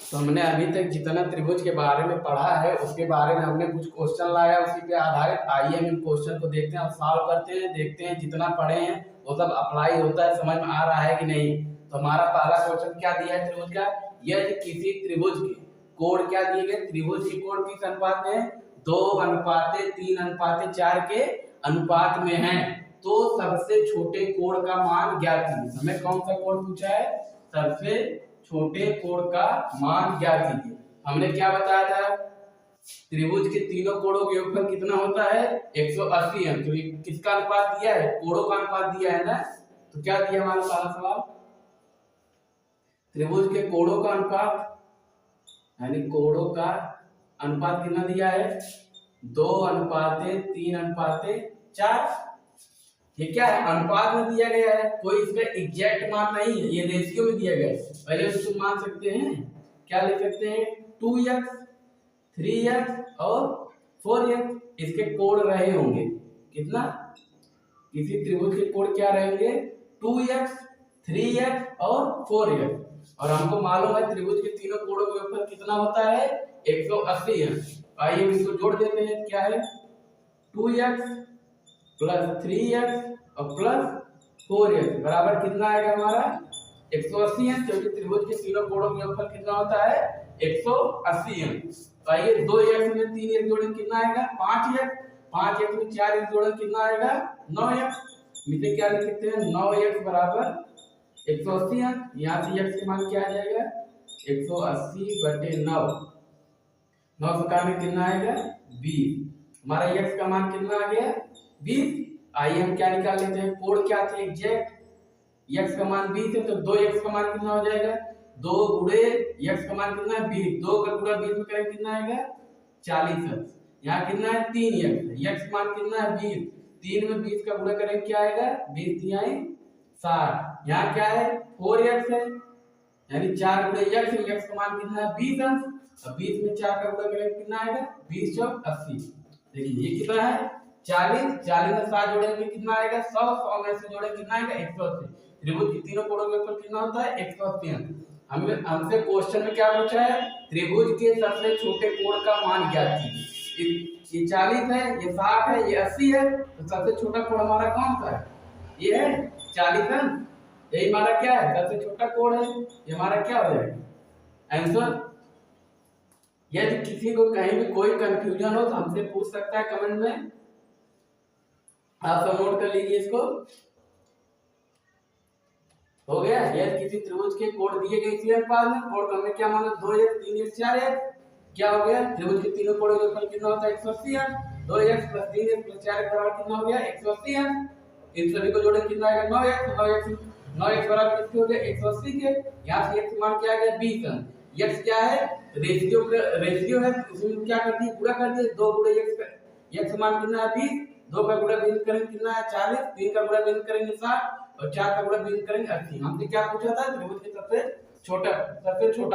तो हमने अभी तक जितना त्रिभुज के बारे में पढ़ा है उसके बारे में हमने कुछ क्वेश्चन लाया, उसी पे आधारित आइए हम इन क्वेश्चन को देखते हैं और सॉल्व करते हैं, देखते हैं जितना पढ़े हैं वो सब अप्लाई होता है, समझ में आ रहा है कि नहीं। तो हमारा पहला क्वेश्चन क्या दिया है त्रिभुज का, यदि किसी त्रिभुज के कोण क्या दिए गए, त्रिभुज के कोण किस अनुपात में है, 2:3:4 के अनुपात में है, तो सबसे छोटे कोण का मान ज्ञात कीजिए। हमें कौन सा कोण पूछा है, सबसे छोटे कोण का मान ज्ञात कीजिए। हमने क्या बताया था, त्रिभुज के तीनों कोणों का योगफल कितना होता है, 180 है। तो किसका अनुपात दिया है, कोणों का अनुपात दिया है ना। तो क्या दिया हमारा पहला सवाल, त्रिभुज के कोणों का अनुपात, यानी कोणों का अनुपात कितना दिया है, 2:3:4। ये क्या है, अनुपात में दिया गया है, कोई इसका एग्जैक्ट मान नहीं है, ये रेशियो में दिया गया है। पहले उसको मान सकते हैं, क्या लिख सकते हैं, 2x 3x और 4x इसके कोण रहे होंगे। कितना, किसी त्रिभुज के कोण क्या रहेंगे, 2x 3x और 4x। और हमको मालूम है त्रिभुज के तीनों कोणों के ऊपर कितना होता है, 180 है। आइए हम इसको जोड़ देते हैं, क्या है, 2x प्लस 3x और प्लस 4x बराबर कितना आएगा हमारा, 180 है, क्योंकि त्रिभुज के तीनों कोणों का योगफल कितना होता है, 180 है। तो आइए 2x में 3x जोड़ें कितना आएगा, 5x, 5x में 4x जोड़ें कितना आएगा, 9x। नीचे क्या लिख सकते हैं, 9x बराबर 180 है। यहाँ से x का मान क्या आ जाएगा, 180/9, 9 से काटने कितना आएगा, 20। हमारा x का मान कितना आ गया, 20। आइए हम क्या निकाल लेते हैं, कोण क्या थे एग्जैक्ट, x का मान 20 है, तो 2x का मान कितना हो जाएगा, 2 गुणे x का मान कितना है 20, 2 का गुणा 20 में करें कितना आएगा, 40। यहाँ कितना है 3x, x का मान कितना है 20, 3 में 20 का गुणा करें क्या आएगा, 20 3 60। यहाँ क्या है 4x है, यानी 4 गुणे x का मान कितना है 20 अंश, और 20 में 4 का गुणा करें कितना आएगा, 20 चौक 80। देखिए ये कितना है 40, 40 में 7 जोड़ेंगे कितना आएगा 100, 100 में से जोड़े कितना आएगा 180। त्रिभुज के तीनों कोणों के ऊपर कितना होता है 180। हमसे क्वेश्चन में क्या पूछा है, त्रिभुज के सबसे छोटे कोण का मान ज्ञात कीजिए। ये 40 है, ये 60 है, ये 80 है, तो सबसे छोटा कोण हमारा कौन सा है, ये है 40 है। यही हमारा क्या है, सबसे छोटा कोण है, ये हमारा क्या हो जाएगा आंसर। यदि किसी को कहीं भी कोई कंफ्यूजन हो तो हमसे पूछ सकता है कमेंट में, आप सब नोट कर लीजिए इसको। हो गया, यदि किसी त्रिभुज के कोण दिए गए इसी अनुपात में, कोण का हमने क्या माना 2x 3x 4x, क्या हो गया, त्रिभुज के तीनों कोणों का योगफल कितना होता है 180 है। 2x + 3x + 4x बराबर कितना हो गया 180 है। इन सभी को जोड़े कितना आएगा 9x बराबर कितने हो गया 180 के। यहाँ से x मान क्या आ गया 20 है। x क्या है, रेशियो है, इसमें क्या कर दिए गुणा कर दिए, 2 गुणे x मान कितना है 20, 2 का गुणा भिन्न करेंगे कितना है 40, 3 का गुणा भिन्न करेंगे 60 और 4 का गुणा भिन्न करेंगे 80। हमने क्या पूछा था, त्रिभुज के सबसे छोटा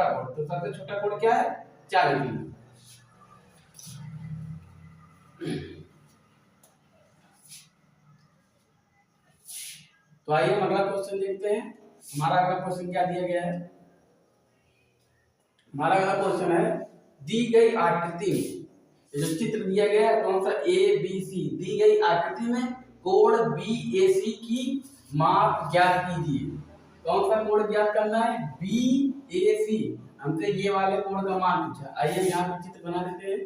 कोण, तो सबसे छोटा कोण क्या है 40। तो आइए हम अगला क्वेश्चन देखते हैं। हमारा अगला क्वेश्चन क्या दिया गया है, हमारा अगला क्वेश्चन है, दी गई आकृति में जो चित्र दिया गया है कौन सा ABC, दी गई आकृति में कोण BAC की माप ज्ञात कीजिए। कौन सा कोण ज्ञात करना है, BAC। हमसे ये वाले कोण का मान पूछा। आइए यहाँ पे चित्र बना देते हैं।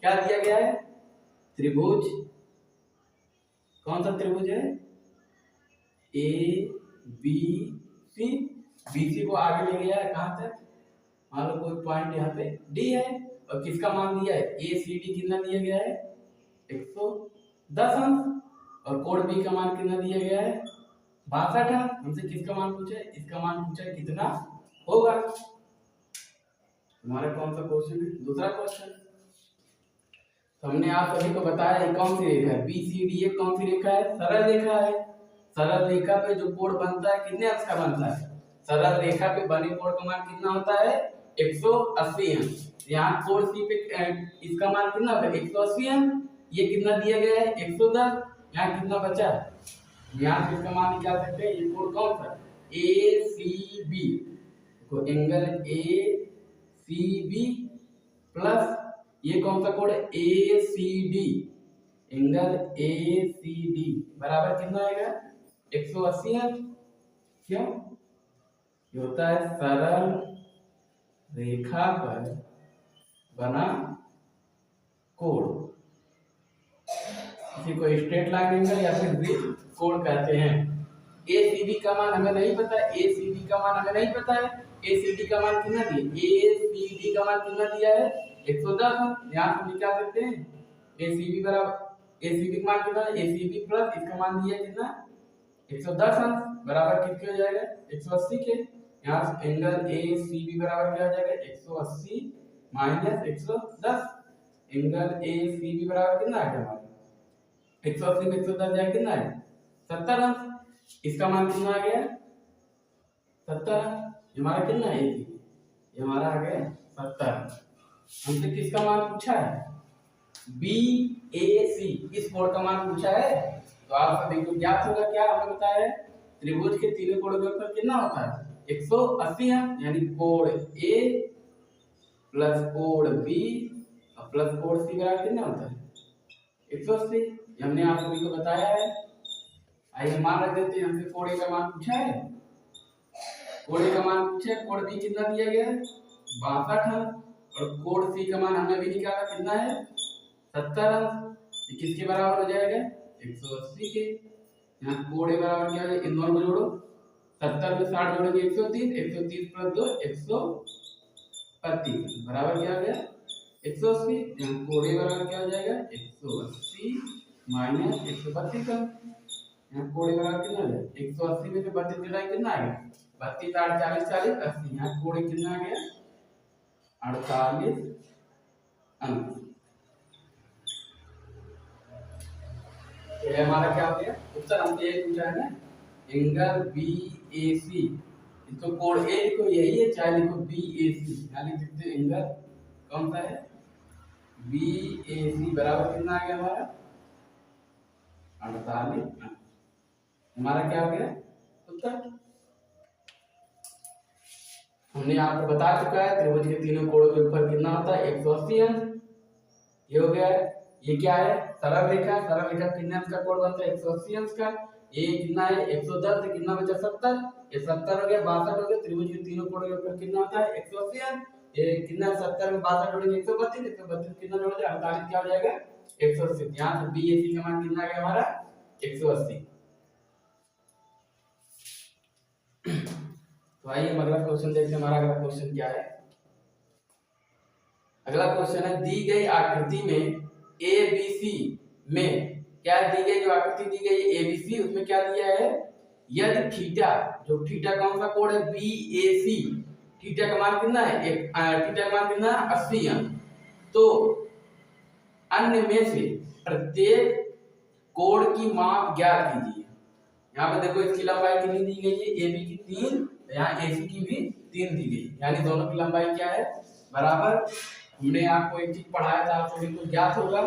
क्या दिया गया है, त्रिभुज, कौन सा त्रिभुज है ABC, BC को आगे ले गया है कहां तक, मान लो कोई पॉइंट यहाँ पे D है, और किसका मान दिया है ACD कितना दिया गया है 110 अंश, और कोण B का मान कितना दिया गया है 62 है। हमसे किसका मान पूछा है, इसका मान पूछा है कितना होगा। हमारा कौन सा क्वेश्चन है, दूसरा क्वेश्चन। तो हमने आप सभी को बताया ये कौन सी रेखा है BCD, एक कौन सी रेखा है, सरल रेखा है। सरल रेखा पे जो कोण बनता है कितने अंश का बनता है, सरल रेखा पे बने कोण का मान कितना होता है 180 है। यहाँ कोण C पे इसका मान कितना होगा 180 है, ये कितना दिया गया है 110, यहाँ कितना बचा, यहाँ से इसका मान निकाल सकते हैं। ये कोण कौन सा ACB, तो एंगल AC CB प्लस ये कौन सा कोड है ACD, एंगल ACD बराबर कितना आएगा 180 है। क्यों? ये होता है सरल रेखा पर बना कोण, इसी को स्ट्रेट लाइन एंगल या फिर वृत्त कोण कहते हैं। ACB का मान हमें नहीं पता है, ACB का मान हमें नहीं पता है। ACD का मान कितना दिया, ACD का मान कितना दिया है 110। यहाँ से निकाल सकते हैं ACB बराबर, ACB का मान कितना है, ACB प्लस इसका मान दिया कितना 110 बराबर कितने हो जाएगा 180 के। यहाँ से एंगल ACB बराबर क्या हो जाएगा 180 माइनस 110, एंगल ACB बराबर कितना आ गया हमारा 180 में 110 जाए कितना है 70 अंश। इसका मान कितना आ गया 70। हमारा कितना है ये हमारा आ गया 70। हमसे किसका मान पूछा है BAC, इस कोण का मान पूछा है। तो आप सभी को ज्ञात होगा क्या हमें बताया है त्रिभुज के तीनों कोणों के ऊपर कितना होता है 180 है, यानी कोण A प्लस कोण B प्लस कोण C बराबर कितना होता है 180। हमने आप सभी को बताया है। आइए मान रख देते हैं, हमसे कोण A का मान पूछा है, कोण A का मान पूछा है, कोण B कितना दिया गया है 62 है और कोण C का मान हमने भी निकाला कितना है 70। ये किसके बराबर हो जाएगा 180 के। यहाँ कोण A बराबर क्या है, इन दोनों को जोड़ो 70 में 60 जोड़ेंगे 130, 130 प्लस 2 132 बराबर क्या हो गया 180। यहाँ कोण A बराबर क्या हो जाएगा 180 माइनस 132। यहाँ कोण A बराबर कितना है 180 में से 32 घटाएं कितना आएगा 32 8 40 40 80। यहाँ कोण A कितना आ गया 48 अंक। ये हमारा क्या हो गया उत्तर। हमसे ये पूछा है ना एंगल BAC, इसको कोण A लिखो यही है, चाहे लिखो BAC, यहाँ लिख सकते हैं एंगल कौन सा है BAC बराबर कितना आ गया हमारा 48। हमारा क्या हो गया उत्तर। हमने आपको बता चुका है त्रिभुज के तीनों कोणों के ऊपर कितना होता है 180 अंश। ये हो गया है। ये क्या है सरल रेखा, सरल रेखा कितने अंश का कोण बनता है 180 अंश का। ये कितना है 110 से कितना बचा 70, ये 70 हो गया 62 हो गया। त्रिभुज के तीनों कोणों के ऊपर कितना होता है 180 अंश। ये कितना 70 में 62 जोड़ेंगे 132, 132 कितना जोड़ेंगे 48 क्या हो जाएगा 180। यहाँ से BAC का मान कितना आ गया हमारा 180। तो आइए हम अगला क्वेश्चन देखते हैं। हमारा अगला क्वेश्चन क्या है, अगला क्वेश्चन है दी गई आकृति में ABC में क्या दी गई, जो आकृति दी गई ABC उसमें क्या दिया है यदि थीटा, जो थीटा कौन सा कोण है BAC, थीटा का मान कितना है थीटा का मान कितना है 80 अंश, तो अन्य में से प्रत्येक कोण की माप ज्ञात कीजिए। यहाँ पे देखो इसकी लंबाई कितनी दी गई है AB की 3, यहाँ AC की भी 3 दी गई, यानी दोनों की लंबाई क्या है बराबर। हमने आपको एक चीज पढ़ाया था, आप सभी को ज्ञात होगा।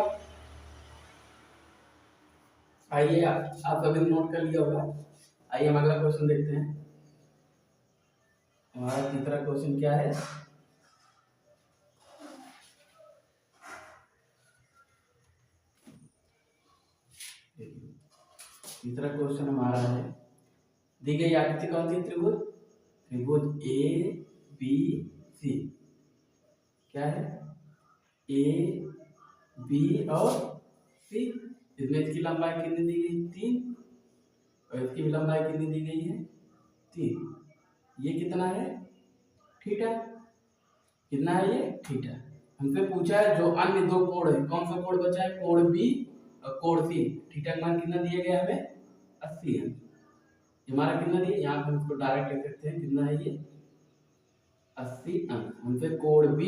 आइए आप सभी नोट कर लिया होगा। आइए हम अगला क्वेश्चन देखते हैं। हमारा तीसरा क्वेश्चन क्या है, तीसरा क्वेश्चन हमारा है दी गई आकृति कौन सी त्रिभुज, त्रिभुज ABC क्या है AB और C, इसमें इसकी लंबाई कितनी दी गई 3 और इसकी भी लंबाई कितनी दी गई है 3। ये कितना है थीटा, कितना है ये थीटा। हमसे पूछा है जो अन्य दो कोण है, कौन सा कोण बचा है कोण B और कोण C, थीटा का मान कितना दिया गया हमें 80 है। हमारा कितना दिया, यहाँ पर इसको डायरेक्ट लिख सकते हैं कितना है ये 80 अंक। हमसे कोण B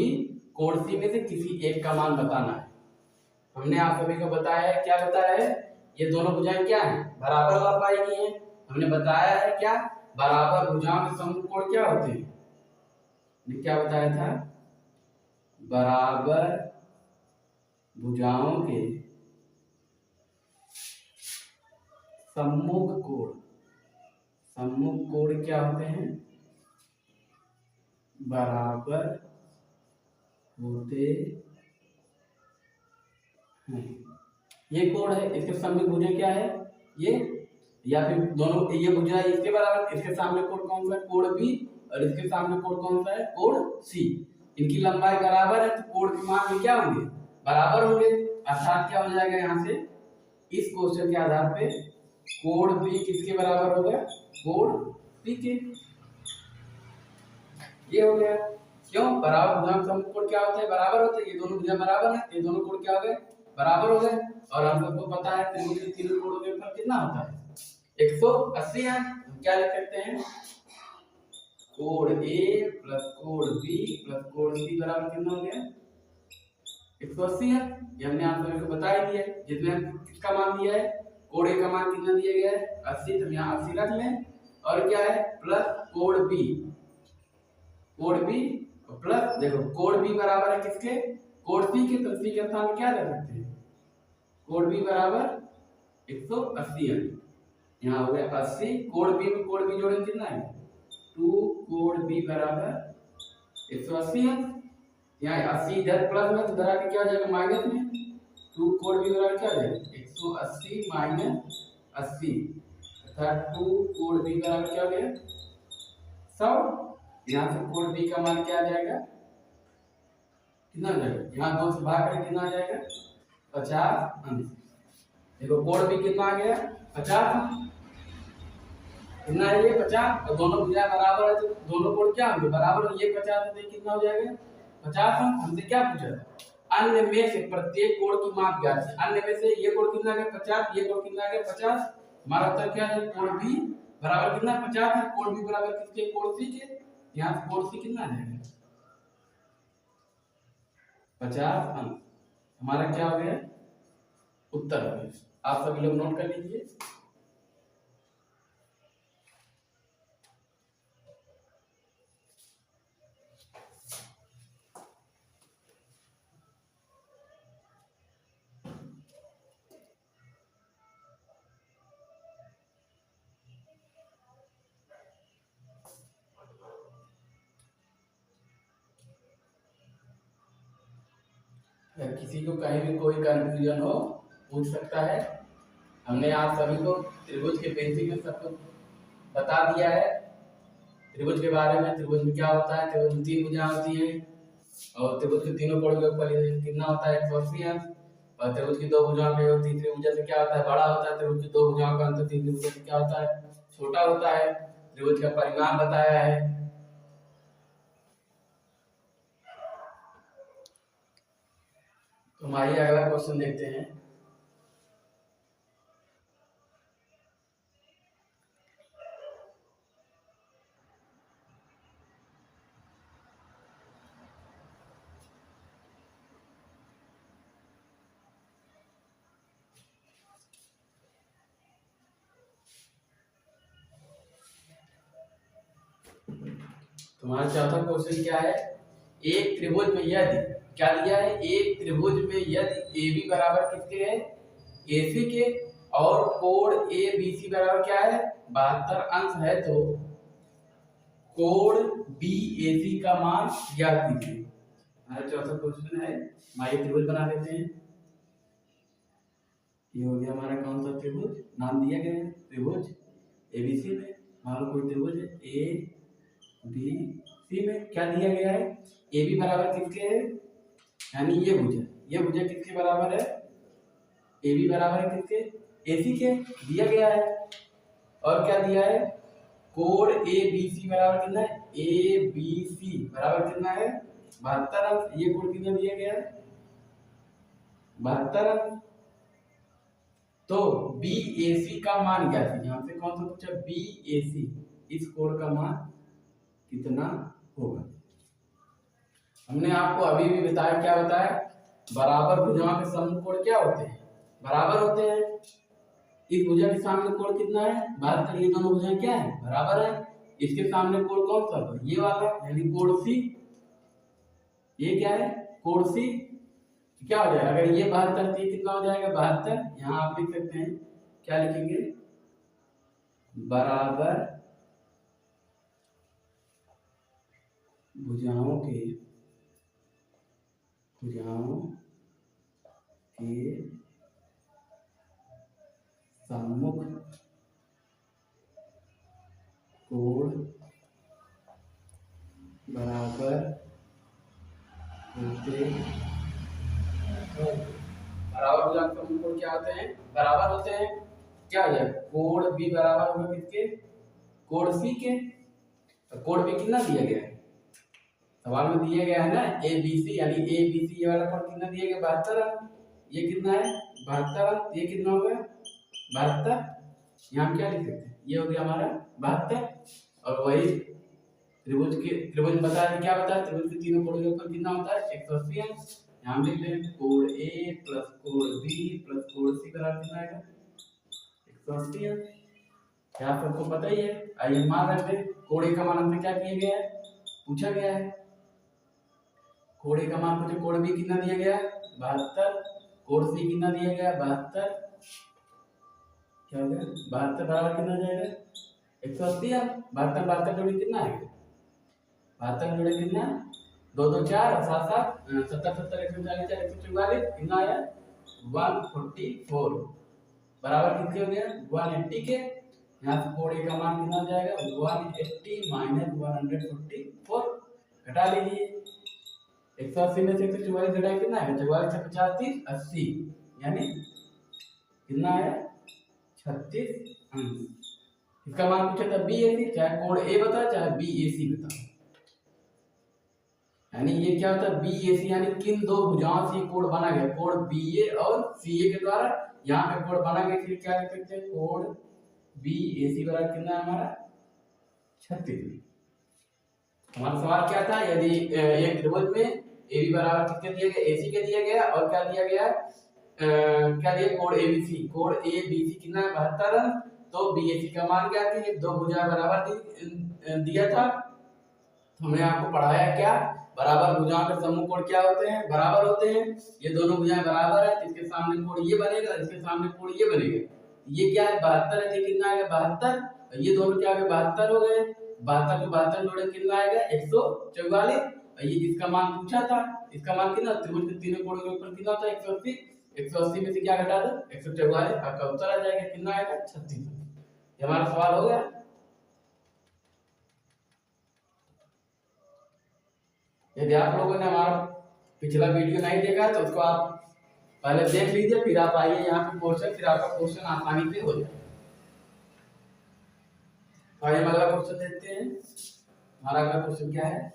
कोण C में से किसी एक का मान बताना है। हमने आप सभी को बताया है, क्या बताया है ये दोनों भुजाएं क्या हैं बराबर लंबाई की हैं। हमने बताया है क्या बराबर भुजाओं के समूह कोण क्या होते हैं, क्या बताया था बराबर भुजाओं के सम्मुख कोण, सम्मुख कोण क्या होते हैं बराबर होते हैं। ये कोण है, इसके सामने भुजा क्या है ये, या फिर दोनों ये भुजा इसके बराबर, इसके सामने कोण कौन सा है, कोण बी, और इसके सामने कोण कौन सा है, कोण सी। इनकी लंबाई बराबर है तो कोण के मान भी क्या होंगे, बराबर होंगे। अर्थात क्या हो जाएगा यहाँ से, इस क्वेश्चन के आधार पे कोण बी किसके बराबर होगा, कोण सी के। ये हो गया। क्यों, बराबर भुजा का समकोण क्या होता है, बराबर होता है। ये दोनों भुजा बराबर है, ये दोनों कोण क्या हो गए, बराबर हो गए। और हम सबको पता है त्रिभुज के तीनों कोणों के फल कितना होता है, 180 है। हम क्या लिख सकते हैं, कोण ए प्लस कोण बी प्लस कोण सी बराबर कितना हो गया, 180 है। ये हमने आप सभी को बता ही दिया है। जिसमें किसका मान दिया है, कोण ए का मान कितना दिया गया है, 80, तो यहाँ 80 रख लें। और क्या है, प्लस कोण बी, कोण बी प्लस, देखो कोण बी बराबर है किसके, कोण सी के, तो सी के स्थान में क्या रख सकते हैं, कोण बी बराबर 180 है। यहाँ हो गया 80, कोण बी में कोण बी जोड़ेंगे कितना है, 2 कोण बी बराबर 180 है। यहाँ 80 इधर प्लस में, तो इधर आके क्या हो जाएगा माइनस में, 2 कोण बी बराबर क्या हो जाएगा 180 माइनस 80, अर्थात 2 कोण बी बराबर क्या हो गया 100। यहाँ से कोण बी का मान क्या आ जाएगा, कितना आ जाएगा, यहाँ 2 से भाग करें कितना आ जाएगा 50 अंश। देखो कोण बी कितना आ गया 50, कितना है ये 50, और दोनों भुजा बराबर है तो दोनों कोण क्या होंगे, बराबर। ये 50 है तो कितना हो जाएगा 50 अंश। हमसे क्या पूछा था, अन्य में से प्रत्येक कोण की माप ज्ञात है। अन्य में से ये कोण कितना आ गया 50, ये कोण कितना आ गया 50। हमारा उत्तर क्या है, कोण बी बराबर कितना 50 है। कोण बी बराबर किसके, कोण सी के। यहाँ से कोण सी कितना आ जाएगा 50 अंश। हमारा क्या हो गया, उत्तर हो गया। आप सभी लोग नोट कर लीजिए। किसी को कहीं भी कोई कंफ्यूजन हो पूछ सकता है। हमने आप सभी को त्रिभुज के बेसिक में सब कुछ बता दिया है, त्रिभुज के बारे में। त्रिभुज में क्या होता है, त्रिभुज में 3 भुजाएं होती हैं, और त्रिभुज के तीनों कोणों का योगफल कितना होता है 180 अंश। और त्रिभुज की 2 भुजाओं का योग तीसरी भुजा से क्या होता है, बड़ा होता है। त्रिभुज की 2 भुजाओं का अंतर तीसरी भुजा से क्या होता है, छोटा होता है। त्रिभुज का परिमाण बताया है। तो आइए अगला क्वेश्चन देखते हैं। तुम्हारा चौथा क्वेश्चन क्या है, एक त्रिभुज में यदि क्या दिया है, एक त्रिभुज में यदि ए बी बराबर किसके है, AC के, और कोण ABC बराबर क्या है 72 अंश है, तो कोण BAC का मान ज्ञात कीजिए। हमारा चौथा क्वेश्चन है। हमारे त्रिभुज बना लेते हैं। ये हो गया हमारा कौन सा त्रिभुज, नाम दिया गया है त्रिभुज ABC में। मान लो कोई त्रिभुज है ABC में क्या दिया गया है, AB बराबर किसके है, यानी ये भुजा किसके बराबर है, AB बराबर है किसके, AC के, दिया गया है। और क्या दिया है, कोण ABC बराबर कितना है, ABC बराबर कितना है 72 अंश। ये कोण कितना दिया गया है 72 अंश। तो BAC का मान क्या है, यहाँ से कौन सा पूछा, BAC, इस कोण का मान कितना होगा। हमने आपको अभी भी बताया, क्या बताया, बराबर भुजाओं के समूह कोण क्या होते हैं, बराबर होते हैं। इस भुजा के सामने कोण कितना है 72, ये दोनों भुजाएं क्या है बराबर है। इसके सामने कोण कौन सा, ये वाला, यानी कोण C। ये क्या है, कोण C क्या हो जाएगा, अगर ये 72 तो ये कितना हो जाएगा 72। यहाँ आप लिख सकते हैं, क्या लिखेंगे, बराबर भुजाओं के भुजाओं के सम्मुख कोण बराबर होते हैं। बराबर भुजाओं के सम्मुख कोण क्या होते हैं? बराबर होते हैं। क्या हो जाएगा? कोण बी बराबर होगा किसके? कोण सी के। तो कोण बी कितना दिया गया है? सवाल में दिया गया है ना ए बी सी, यानी ए बी सी ये वाला कोण कितना दिया गया? 72। ये कितना है? 72। ये कितना हो गया? 72। यहाँ हम क्या लिख सकते हैं? ये हो गया हमारा 72। और वही त्रिभुज बताया, क्या बताया? त्रिभुज के तीनों कोणों के ऊपर कितना होता है? 180 अंश। यहाँ लिख लें कोण ए प्लस कोण बी प्लस कोण सी बराबर कितना आएगा? 180 अंश। क्या सबको पता ही है? आइए मान रखते हैं कोण ए का मान हमसे क्या किया गया है? पूछा गया है। कोण ए का मान पूछे, कोण बी कितना दिया गया? 72। कोण सी कितना दिया गया? 72। क्या हो गया? 72 बराबर कितना हो जाएगा? 180 अंश। 72 72 जोड़े कितना आएगा? 72 जोड़े कितना? 2 2 4 और 7 7 70 70 140 144 कितना आया? 144 बराबर कितने हो गया? 180 के। यहाँ से कोण ए का मान कितना हो जाएगा? 180 माइनस 144 घटा लीजिए। 180 में से 144 घटाए कितना है? 44 से 50 30 80, यानी कितना आया? 36 अंश। इसका मान पूछा था बी ए सी, चाहे कोण ए बता चाहे बी ए सी बता, यानी ये क्या होता है? बी ए सी यानी किन दो भुजाओं से कोण बना गया? कोण बी ए और सी ए के द्वारा यहाँ पे कोण बना गया, इसलिए क्या लिख सकते हैं? कोण बी ए सी बराबर कितना है हमारा? 36। हमारा सवाल क्या था? यदि एक त्रिभुज में ए बी बराबर कितने दिया गया? ए सी के दिया गया, और क्या दिया गया? क्या दिया? कोण ए बी सी। कोण ए बी सी कितना है? 72। तो बी ए सी का मान क्या थी? दो भुजाएं बराबर दिया था। हमने आपको पढ़ाया क्या? बराबर भुजाओं के समूह कोण क्या होते हैं? बराबर होते हैं। ये दोनों भुजाएं बराबर है, इसके सामने कोण ये बनेगा, इसके सामने कोण ये बनेगा। ये क्या है? 72 है, ये कितना आएगा? 72। ये दोनों क्या हो गए? 72 हो गए। 72 को 72 जोड़े कितना आएगा? 144। ये इसका मान पूछा था, इसका मान कितना? त्रिभुज के तीनों कोणों के ऊपर कितना होता है? 180। 180 में से क्या घटा दो? 144। आपका उत्तर आ जाएगा कितना आएगा? 36। ये हमारा सवाल हो गया। यदि आप लोगों ने हमारा पिछला वीडियो नहीं देखा है तो उसको आप पहले देख लीजिए, फिर आप आइए यहाँ पे क्वेश्चन, फिर आपका क्वेश्चन आसानी से हो जाए। आइए हम अगला क्वेश्चन देखते हैं। हमारा अगला क्वेश्चन क्या है?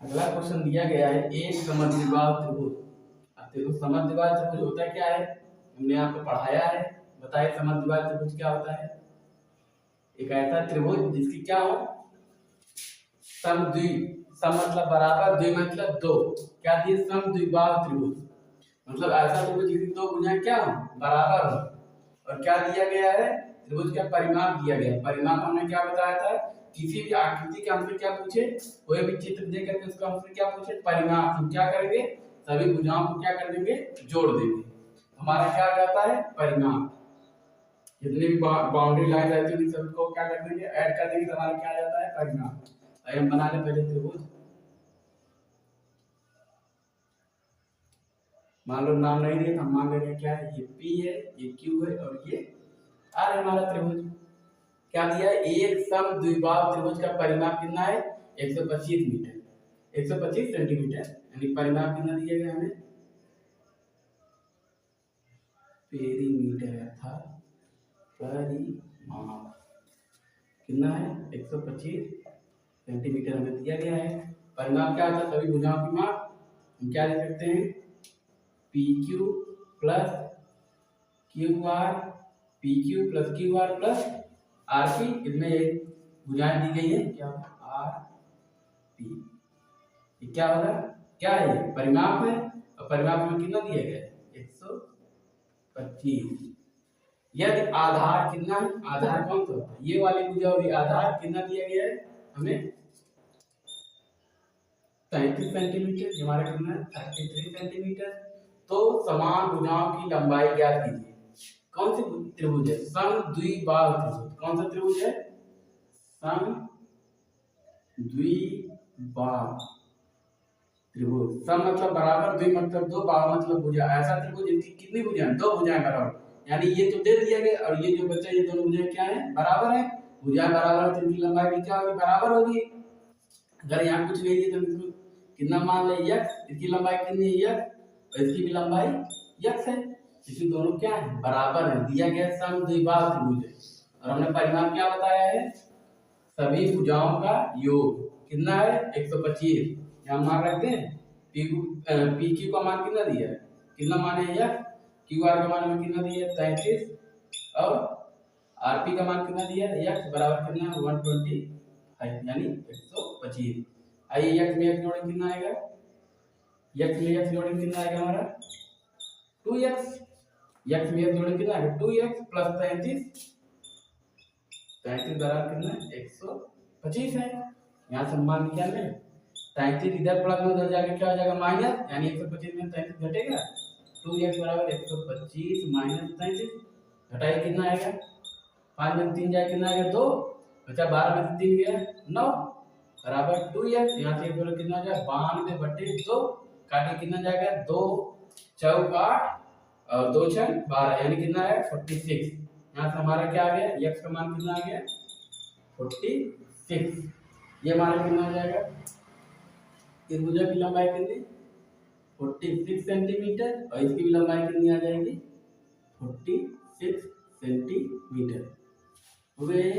अगला क्वेश्चन दिया गया है एक समद्विबाहु त्रिभुज। अब देखो समद्विबाहु त्रिभुज होता क्या है? हमने आपको पढ़ाया है। बताइए समद्विबाहु त्रिभुज क्या होता है? एक ऐसा त्रिभुज जिसकी क्या हो? समद्वि, सम मतलब बराबर, द्वि मतलब दो। क्या दिए? समद्विबाहु त्रिभुज मतलब ऐसा त्रिभुज जिसकी दो भुजाएं क्या हो? बराबर हो। और क्या दिया गया है? त्रिभुज का परिमाप दिया गया। परिमाप हमने क्या बताया था? किसी भी आकृति के हमसे क्या पूछे? कोई भी चित्र दे करके उसका हमसे क्या पूछे? परिमाप। हम क्या करेंगे? सभी भुजाओं को क्या कर देंगे? जोड़ देंगे। हमारा क्या आ जाता है? परिमाप। जितनी भी बाउंड्री लाइन रहती है सबको क्या कर देंगे? ऐड कर देंगे, तो हमारा क्या आ जाता है? परिमाप। आइए हम बना लें पहले त्रिभुज। मान लो नाम नहीं दिया, हम मान ले रहे हैं क्या है? ये P है, ये Q है और ये R है हमारा त्रिभुज। क्या दिया है? एक समद्विबाहु त्रिभुज का परिमाप कितना है? 125 मीटर, 125 सेंटीमीटर, यानी परिमाप कितना दिया गया हमें? पेरीमीटर अर्थात परिमाप कितना है? 125 सेंटीमीटर हमें दिया गया है। परिमाप क्या होता है? सभी भुजाओं की माप। हम क्या लिख सकते हैं? PQ plus QR, PQ plus QR plus RP। इसमें एक भुजाएं दी गई है, क्या होगा? RP। ये क्या होगा? क्या है? ये परिमाप है, और परिमाप में कितना दिया गया है? 125। यदि आधार कितना है? आधार कौन सा? ये वाली भुजा होगी। आधार कितना दिया गया है हमें? 33 सेंटीमीटर। हमारा कितना है? 33 सेंटीमीटर। तो समान भुजाओं की लंबाई ज्ञात कीजिए। कौन सी त्रिभुज है? समद्विबाहु त्रिभुज। कौन सा त्रिभुज है? समद्विबाहु बाहु त्रिभुज। सम मतलब बराबर, द्वि मतलब दो, बाहु मतलब भुजा। ऐसा त्रिभुज जिसकी कितनी भुजाएं, दो भुजाएं बराबर, यानी ये तो दे दिया गया और ये जो बचा ये दोनों भुजाएं क्या है, बराबर है। भुजाएं बराबर है तो इनकी लंबाई भी क्या होगी, बराबर होगी। अगर यहाँ कुछ नहीं दिया तो इसको कितना मान ले, x, इसकी लंबाई कितनी है x, और इसकी भी लंबाई x है, इसकी दोनों क्या है, बराबर है। दिया गया सम द्विबाहु त्रिभुज है और हमने परिमाप क्या बताया है, सभी भुजाओं का योग कितना है, 125। यहाँ मान रखते हैं पी क्यू का मान कितना दिया है, कितना मान है यह, क्यू आर का मान हमें कितना दिया है 33, और आर पी का मान कितना दिया है यह बराबर कितना है 125 यानी 125। आइए यक्स में यक्स जोड़ेंगे कितना आएगा, यक्स में यक्स जोड़ेंगे कितना आएगा हमारा 2x, यक्स में यक्स जोड़ेंगे कितना आएगा 2x प्लस 33, 33 बराबर कितना है 125 है। यहाँ से मान क्या है 33 इधर प्लस में उधर जाके क्या हो जाएगा माइनस, यानी 125 में 33 घटेगा, 2x बराबर 125 माइनस 33, घटाइए कितना आएगा, 5 में 3 जाए कितना आएगा 2, बचा 12 में 3 गया 9 बराबर 2x। यहाँ से कितना जाएगा 92/2, काटे कितना जाएगा 2 चौक 8 और 2 छक 12 यानी कितना है 46। यहाँ से हमारा क्या आ गया, x का मान कितना आ गया 46। ये हमारा कितना आ जाएगा, त्रिभुज की लंबाई कितनी 46 सेंटीमीटर और इसकी भी लंबाई कितनी आ जाएगी 46 सेंटीमीटर। हो गए।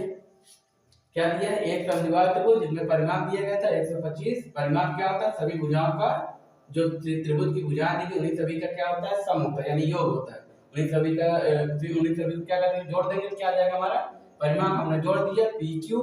क्या दिया है, एक समद्विबाहु त्रिभुज जिसमें परिमाप दिया गया था 125। परिमाप क्या होता है, सभी भुजाओं का जो त्रिभुज की भुजाएं दी गई उन्हीं सभी का क्या होता है, सम होता है यानी योग होता है। उन्हीं सभी को क्या करते हैं, जोड़ देंगे तो क्या आ जाएगा हमारा परिमाप। हमने जोड़ दिया पी क्यू,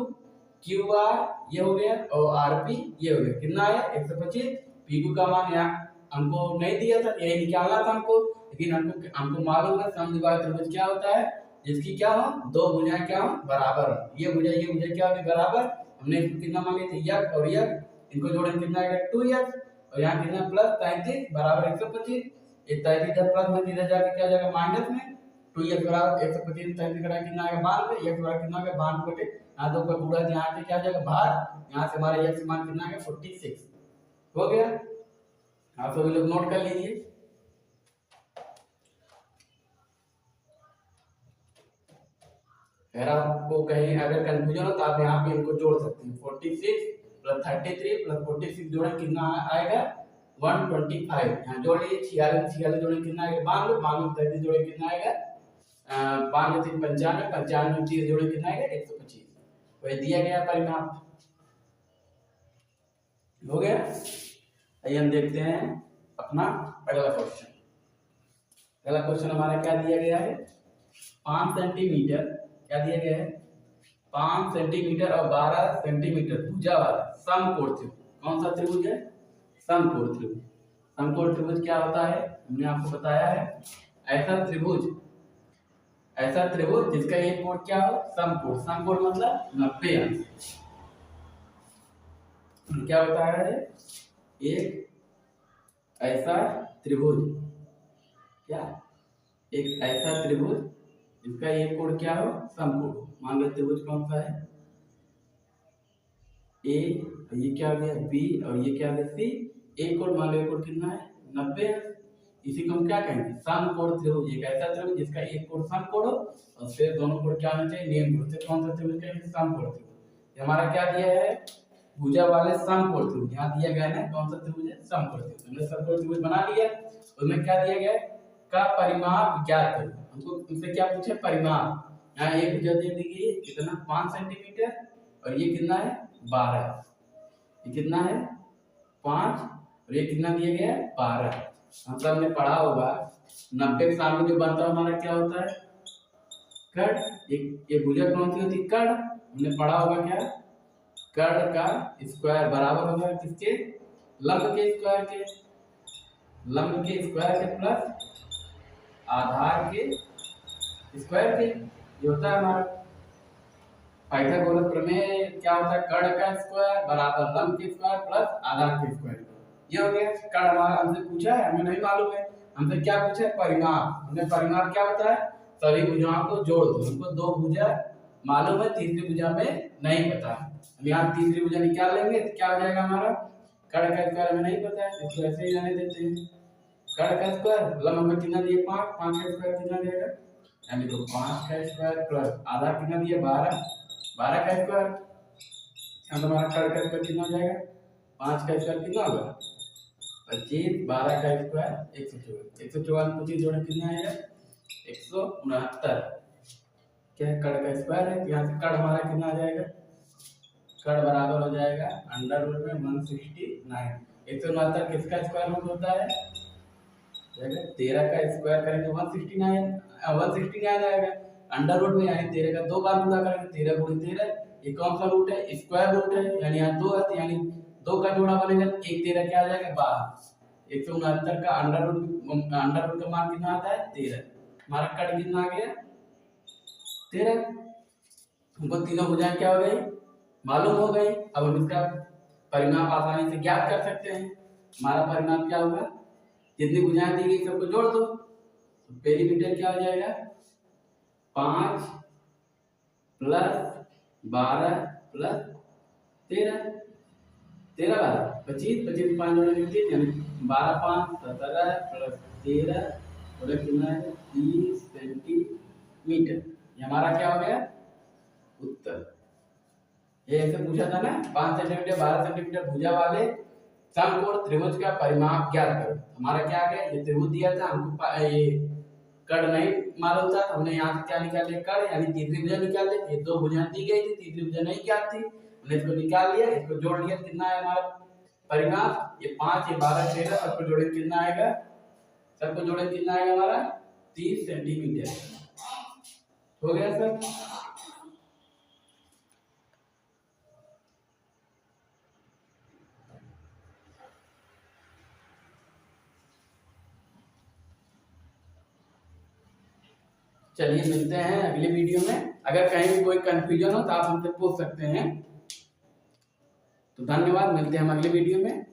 क्यू आर ये हो गया और आर पी ये हो गया, कितना आया 125। पी क्यू का मान यहाँ हमको नहीं दिया था, यही निकालना था हमको, लेकिन हमको मालूम है समद्विबाहु त्रिभुज क्या होता है, जिसकी क्या हो दो भुजाएं क्या हो बराबर हो, ये भुजा क्या होगी बराबर। हमने इसको कितना मांगे थे यक और यक, इनको जोड़ेंगे कितना आएगा 2x और यहाँ कितना प्लस 33 बराबर 125। 33 इधर प्लस में इधर जाके क्या जाएगा माइनस में, 2x बराबर 125 33 करा कितना आएगा 92, x बराबर कितना आएगा 92 बटे यहाँ दो का पूरा यहाँ पे क्या जाएगा भार, यहाँ से हमारा x मान कितना आएगा 46 हो गया। आप सभी लोग नोट कर लीजिए। अगर आपको कहीं अगर कंफ्यूजन हो तो आप यहाँ पे इनको जोड़ सकते हैं, 46 प्लस 33 प्लस 46 जोड़े कितना आएगा 125। यहाँ जोड़ लीजिए 46 जोड़े कितना आएगा 92, 92 33 जोड़े कितना आएगा 92 3 95, 95 30 जोड़े कितना आएगा 125। वही दिया गया परिमाप हो गया। आइए हम देखते हैं अपना अगला क्वेश्चन। अगला क्वेश्चन हमारा क्या दिया गया है 5 सेंटीमीटर, क्या दिया गया है 5 सेंटीमीटर और 12 सेंटीमीटर भुजा वाला समकोण त्रिभुज। कौन सा त्रिभुज है, समकोण त्रिभुज। समकोण त्रिभुज क्या होता है, हमने आपको बताया है ऐसा त्रिभुज जिसका एक कोण क्या हो समकोण। समकोण मतलब 90 अंश। क्या बताया है, एक ऐसा त्रिभुज, क्या एक ऐसा त्रिभुज जिसका एक कोण क्या हो समकोण। मान लो त्रिभुज कौन सा है ए, ये क्या हो गया बी और ये क्या हो गया सी। एक कोण मान लो एक कोण कितना है 90 है, इसी को हम क्या कहेंगे समकोण त्रिभुज। एक ऐसा त्रिभुज जिसका एक कोण समकोण हो और फिर दोनों कोण क्या होना चाहिए नियम कोण से। कौन सा त्रिभुज कहेंगे समकोण त्रिभुज। हमारा क्या दिया है भुजा वाले समकोण त्रिभुज, यहाँ दिया गया है कौन सा त्रिभुज है समकोण त्रिभुज। हमने समकोण त्रिभुज बना लिया, उसमें क्या दिया गया है का परिमाप ज्ञात करो। हमको तुमसे क्या पूछे परिमाप। यहाँ एक भुजा दे दी गई कितना 5 सेंटीमीटर और ये कितना है 12, ये कितना है 5 और ये कितना दिया गया है 12। हम सब ने पढ़ा होगा 90 के सामने जो बनता है हमारा क्या होता है कर्ण। ये भुजा कौन सी होती है कर्ण। हमने पढ़ा होगा क्या कर्ण का स्क्वायर बराबर होगा किसके लंब के स्क्वायर के, लंब के स्क्वायर के प्लस आधार के स्क्वायर के। ये होता है हमारा पाइथागोरस प्रमेय। क्या होता है कर्ण का स्क्वायर बराबर लंब के स्क्वायर प्लस आधार के स्क्वायर। ये हो गया कर्ण। हमारा हमसे पूछा है, हमें नहीं मालूम है, हमसे क्या पूछा है परिमाप। हमने परिमाप क्या बताया सभी भुजाओं को जोड़ दो। हमको दो भुजा मालूम है, तीसरी भुजा में नहीं पता। हम यहाँ तीसरी भुजा निकाल लेंगे तो क्या हो जाएगा हमारा, कर्ण का स्क्वायर हमें नहीं पता है, इसको ऐसे ही रहने देते हैं। कर्ण का स्क्वायर मतलब हमें कितना दिए 5, 5 का स्क्वायर कितना देगा, यानी तो 5 का स्क्वायर प्लस आधा कितना दिया 12, 12 का स्क्वायर, तो हमारा कर्ण का स्क्वायर कितना हो जाएगा, 5 का स्क्वायर कितना होगा 25, 12 का स्क्वायर 154, 154 25 जोड़े कितना आएगा 169। क्या है, कर्ण का स्क्वायर है, यहाँ से कर्ण हमारा कितना आ जाएगा, कर्ण बराबर हो जाएगा अंडर रूट में 169। 169 किसका स्क्वायर रूट होता है, 13 का स्क्वायर करेंगे 169 आएगा। अंडर रूट में यानी 13 का 2 बार गुणा करेंगे, 13 गुणे 13, ये कौन सा रूट है, स्क्वायर रूट है, यानी यहाँ 2 है, यानी 2 का जोड़ा बनेगा, 1 13 क्या आ जाएगा 12। 169 का अंडर रूट का मान कितना आता है 13। हमारा कट कितना आ गया 13। हमको तीनों भुजाएं क्या हो गई मालूम हो गई। अब हम इसका परिमाप आसानी से ज्ञात कर सकते हैं। हमारा परिमाप क्या होगा, जितनी भुजाएं दी गई सबको जोड़ दो, तो पेरीमीटर क्या हो जाएगा 5 प्लस 12 प्लस 13, 13 12 25, 25 5 जोड़े 30, यानी 12 5 17 प्लस 13 और कितना है 30 सेंटीमीटर। ये हमारा क्या हो गया उत्तर। ये ऐसे पूछा था ना 5 सेंटीमीटर 12 सेंटीमीटर भुजा वाले समकोण त्रिभुज का परिमाप ज्ञात करो। हमारा क्या आ गया, ये त्रिभुज दिया था हमको, ये कर्ण नहीं मालूम था, हमने यहाँ से क्या निकाल लिया कर्ण, यानी तीसरी भुजा निकाल ली। ये 2 भुजा दी गई थी, तीसरी भुजा नहीं ज्ञात थी, हमने इसको निकाल लिया, इसको जोड़ लिया, कितना है हमारा परिमाप, ये 5 ये 12 13 सबको जोड़े कितना आएगा, सबको जोड़े कितना आएगा हमारा 30 सेंटीमीटर। हो गया सर। चलिए मिलते हैं अगले वीडियो में। अगर कहीं भी कोई कंफ्यूजन हो तो आप हमसे पूछ सकते हैं। तो धन्यवाद, मिलते हैं हम अगले वीडियो में।